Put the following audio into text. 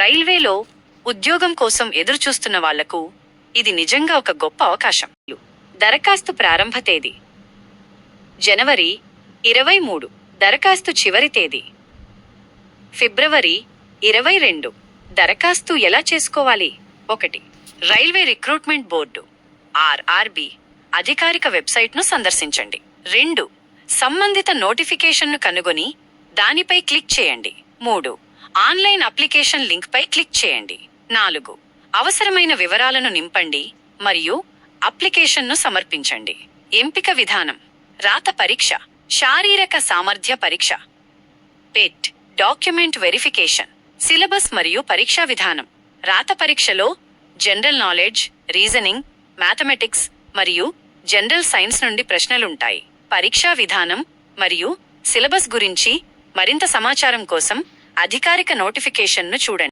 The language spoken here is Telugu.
రైల్వేలో ఉద్యోగం కోసం ఎదురుచూస్తున్న వాళ్లకు ఇది నిజంగా ఒక గొప్ప అవకాశం. దరఖాస్తు ప్రారంభ తేదీ జనవరి 23. దరఖాస్తు చివరి తేదీ ఫిబ్రవరి 22. దరఖాస్తు ఎలా చేసుకోవాలి? 1. రైల్వే రిక్రూట్మెంట్ బోర్డు RRB అధికారిక వెబ్సైట్ను సందర్శించండి. 2. సంబంధిత నోటిఫికేషన్ను కనుగొని దానిపై క్లిక్ చేయండి. 3. ఆన్లైన్ అప్లికేషన్ లింక్పై క్లిక్ చేయండి. 4. అవసరమైన వివరాలను నింపండి మరియు అప్లికేషన్ను సమర్పించండి. ఎంపిక విధానం: రాత పరీక్ష, శారీరక సామర్థ్య పరీక్ష, పెట్ డాక్యుమెంట్ వెరిఫికేషన్, సిలబస్ మరియు పరీక్షా విధానం. రాత పరీక్షలో జనరల్ నాలెడ్జ్, రీజనింగ్, మ్యాథమెటిక్స్ మరియు జనరల్ సైన్స్ నుండి ప్రశ్నలుంటాయి. పరీక్షా విధానం మరియు సిలబస్ గురించి మరింత సమాచారం కోసం అధికారిక నోటిఫికేషన్ను చూడండి.